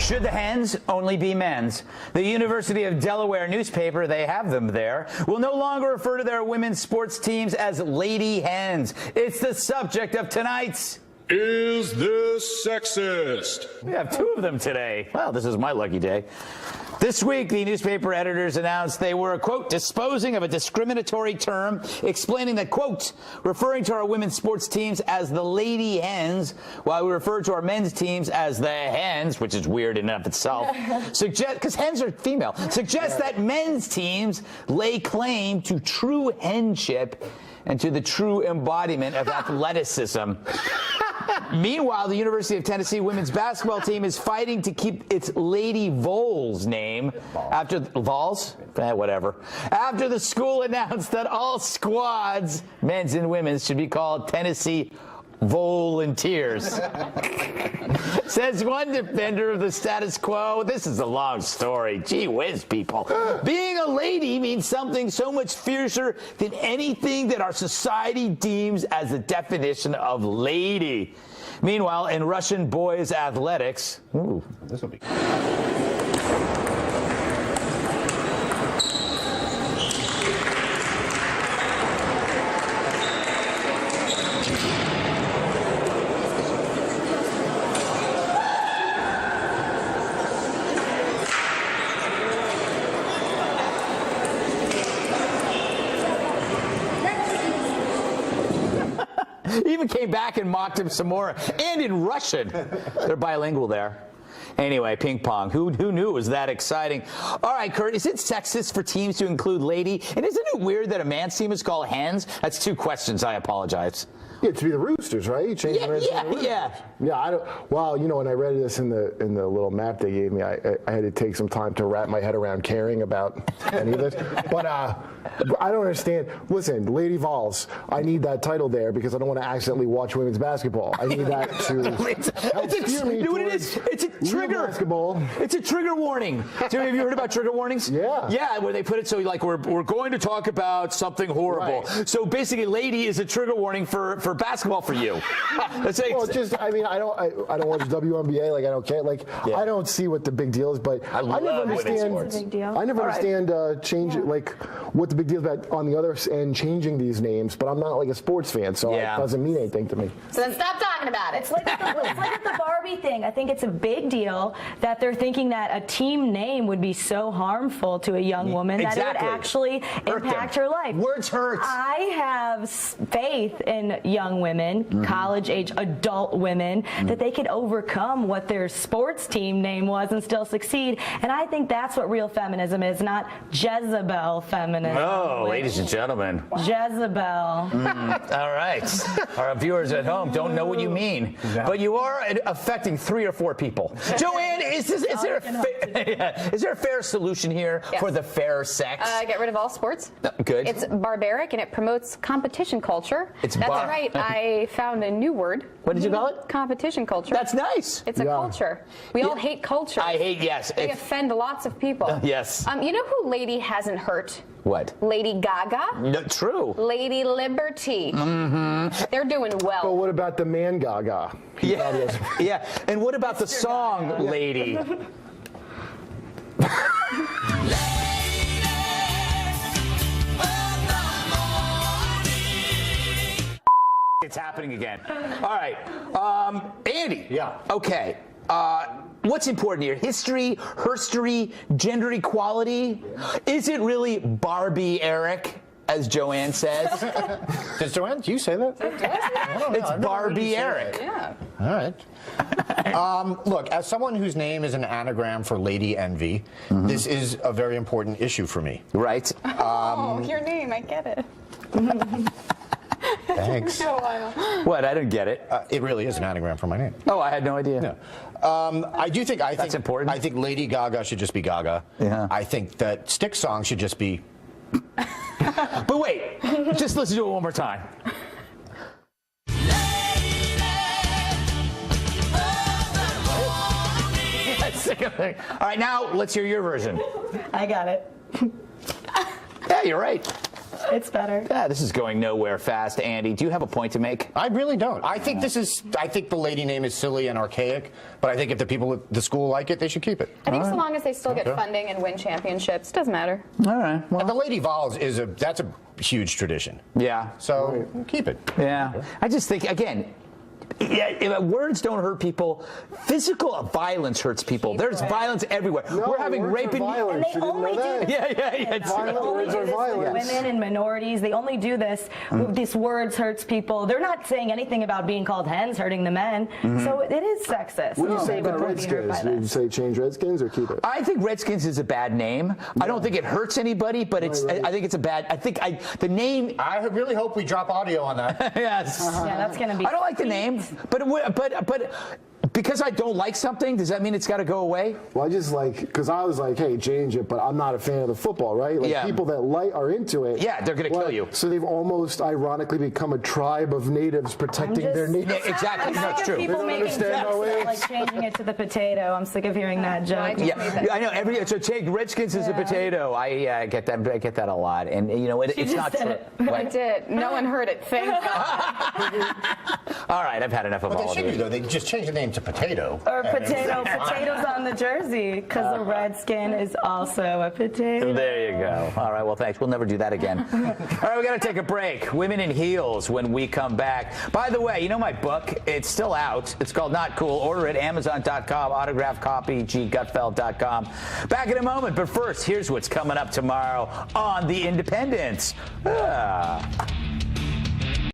Should the hens only be men's? The University of Delaware newspaper, they have them there, will no longer refer to their women's sports teams as Lady Hens. It's the subject of tonight's Is This Sexist? We have two of them today. Well, this is my lucky day. This week, the newspaper editors announced they were, quote, disposing of a discriminatory term, explaining that, quote, referring to our women's sports teams as the Lady Hens, while we refer to our men's teams as the Hens, which is weird in and of itself, because hens are female, suggests that men's teams lay claim to true henship and to the true embodiment of athleticism. Meanwhile, the University of Tennessee women's basketball team is fighting to keep its Lady Vols name after Vols? Whatever. After the school announced that all squads, men's and women's, should be called Tennessee Volunteers. Says one defender of the status quo. This is a long story. Gee whiz, people. Being a lady means something so much fiercer than anything that our society deems as the definition of lady. Meanwhile, in Russian boys athletics, ooh, this will be. He even came back and mocked him some more, and in Russian. They're bilingual there. Anyway, ping pong. Who knew it was that exciting? All right, Kurt, is it sexist for teams to include lady? And isn't it weird that a man's team is called hens? That's two questions. I apologize. Yeah, to be the Roosters, right? You changed the Yeah. I don't. Well, you know, when I read this in the little map they gave me, I had to take some time to wrap my head around caring about any of this. But I don't understand. Listen, Lady Vols, I need that title there because I don't want to accidentally watch women's basketball. I need that to help steer me towards it's a trigger basketball. It's a trigger warning. So have you heard about trigger warnings? Yeah. Yeah, where they put it so like we're going to talk about something horrible. Right. So basically, lady is a trigger warning for basketball for you. Well, just I mean, I don't watch WNBA. Like I don't care. Like I don't see what the big deal is. But I never understand. It's a big deal. I never understand like what the big deal is about on the other end changing these names. But I'm not like a sports fan, so it doesn't mean anything to me. So then stop talking about it. It's like the Barbie thing. I think it's a big deal that they're thinking that a team name would be so harmful to a young woman that it would actually impact her life. Words hurt. I have faith in young women, college-age adult women, that they could overcome what their sports team name was and still succeed. And I think that's what real feminism is, not Jezebel feminism. Oh, ladies and gentlemen. Jezebel. All right. Our viewers at home don't know what you mean, but you are affecting 3 or 4 people. Joanne, is there a fair solution here for the fair sex? Get rid of all sports. Good. It's barbaric and it promotes competition culture. That's right. I found a new word. What did you call it? Competition culture. That's nice. It's a culture. We all hate culture. I hate, yes. They offend lots of people. Yes. You know who lady hasn't hurt? What? Lady Gaga. No, true. Lady Liberty. They're doing well. But what about the man Gaga? Yeah. And what about the song Lady? It's happening again. All right. Andy. Yeah. Okay. What's important here? History, herstory, gender equality? Is it really Barbie Eric, as Joanne says? Does Joanne, do you say that? It's Barbie Eric. Yeah. All right. Look, as someone whose name is an anagram for Lady Envy, this is a very important issue for me. Right. Oh, your name, I get it. Thanks. What? I don't get it. It really is an anagram for my name. Oh, I had no idea. Yeah. I think that's important. I think Lady Gaga should just be Gaga. Yeah. I think that Stick Song should just be. But wait, just listen to it one more time. All right, now let's hear your version. I got it. Yeah, you're right. It's better. This is going nowhere fast. Andy, do you have a point to make? I really don't. I think I think the lady name is silly and archaic, but I think if the people at the school like it, they should keep it. I think so long as they still get funding and win championships, doesn't matter. All right. Well, And the Lady Vols that's a huge tradition. yeah. So keep it. Yeah. I just think, again, words don't hurt people. Physical violence hurts people. There's violence everywhere. No, We're having words rape are and violence. And they You didn't only know do that? this. Yeah. Violent Only words do are this for violence. women and minorities. They only do this. These words hurts people. They're not saying anything about being called hens hurting the men. So it is sexist. What do you to say say about women will be hurt Redskins? by Would you this. say change Redskins or keep it? I think Redskins is a bad name. I don't think it hurts anybody, but it's. Right. I think it's a bad. The name. I really hope we drop audio on that. Yes. Yeah, that's going to be. I don't like the name, but because I don't like something, does that mean it's got to go away? Well, I just because I was like, hey, change it, but I'm not a fan of the football, right? Like Yeah. people that are into it. Yeah, they're gonna kill you. So they've almost ironically become a tribe of natives protecting their natives. Yeah, exactly. I'm No, it's sick true. of people They don't making understand jokes our about, ways. like changing it to the potato. I'm sick of hearing that joke. Yeah, I know. So take Redskins as a potato. I get that. I get that a lot, and it's just not said true. it. I did. No one heard it. Thank God. All right, I've had enough of What all they of should do, these. though, they just change the name to Potato. Or potatoes on the jersey, because the Redskin is also a potato. There you go. All right, well, thanks. We'll never do that again. All right, we got to take a break. Women in Heels when we come back. By the way, you know my book? It's still out. It's called Not Cool. Order it, Amazon.com, autographed copy, ggutfeld.com. Back in a moment, but first, here's what's coming up tomorrow on The Independent.